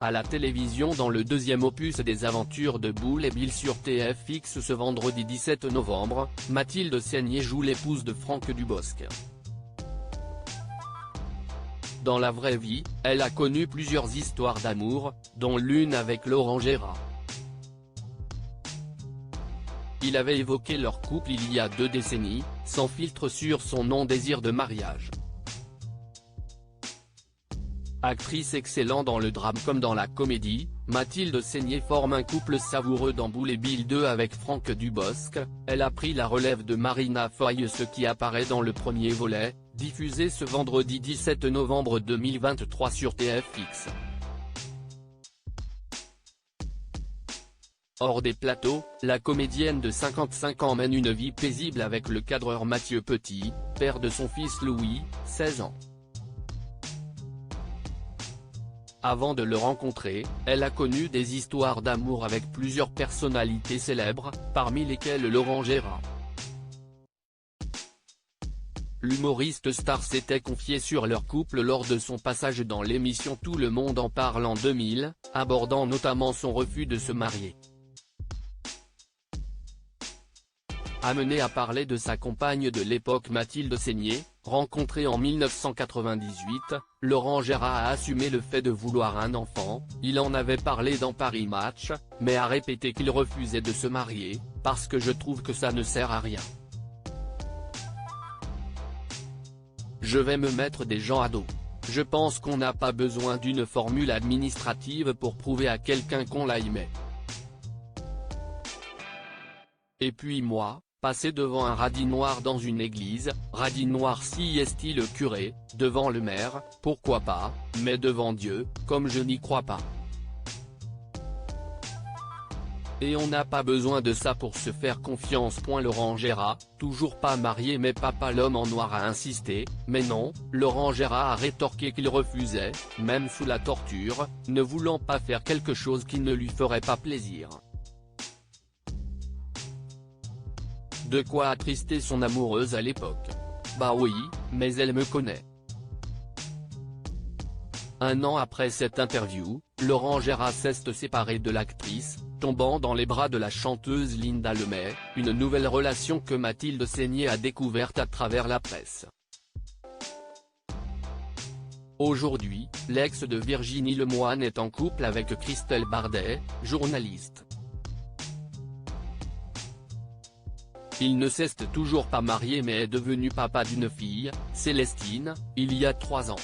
À la télévision dans le deuxième opus des aventures de Boule et Bill sur TFX ce vendredi 17 novembre, Mathilde Seigner joue l'épouse de Franck Dubosc. Dans la vraie vie, elle a connu plusieurs histoires d'amour, dont l'une avec Laurent Gérard. Il avait évoqué leur couple il y a 2 décennies, sans filtre sur son non-désir de mariage. Actrice excellente dans le drame comme dans la comédie, Mathilde Seigner forme un couple savoureux dans Boule et Bill 2 avec Franck Dubosc. Elle a pris la relève de Marina Foï, ce qui apparaît dans le premier volet, diffusé ce vendredi 17 novembre 2023 sur TFX. Hors des plateaux, la comédienne de 55 ans mène une vie paisible avec le cadreur Mathieu Petit, père de son fils Louis, 16 ans. Avant de le rencontrer, elle a connu des histoires d'amour avec plusieurs personnalités célèbres, parmi lesquelles Laurent Gérard. L'humoriste star s'était confié sur leur couple lors de son passage dans l'émission Tout le monde en parle en 2000, abordant notamment son refus de se marier. Amené à parler de sa compagne de l'époque Mathilde Seigner, rencontrée en 1998, Laurent Gérard a assumé le fait de vouloir un enfant. Il en avait parlé dans Paris Match, mais a répété qu'il refusait de se marier, parce que je trouve que ça ne sert à rien. Je vais me mettre des gens à dos. Je pense qu'on n'a pas besoin d'une formule administrative pour prouver à quelqu'un qu'on l'aimait. Et puis moi, passer devant un radis noir dans une église, radis noir si est-il le curé, devant le maire, pourquoi pas, mais devant Dieu, comme je n'y crois pas. Et on n'a pas besoin de ça pour se faire confiance. Laurent Gérard, toujours pas marié mais papa l'homme en noir a insisté, mais non, Laurent Gérard a rétorqué qu'il refusait, même sous la torture, ne voulant pas faire quelque chose qui ne lui ferait pas plaisir. De quoi attrister son amoureuse à l'époque. Bah oui, mais elle me connaît. Un an après cette interview, Laurent Gérard s'est séparé de l'actrice, tombant dans les bras de la chanteuse Linda Lemay, une nouvelle relation que Mathilde Seigner a découverte à travers la presse. Aujourd'hui, l'ex de Virginie Lemoine est en couple avec Christelle Bardet, journaliste. Il ne s'est toujours pas marié mais est devenu papa d'une fille, Célestine, il y a 3 ans.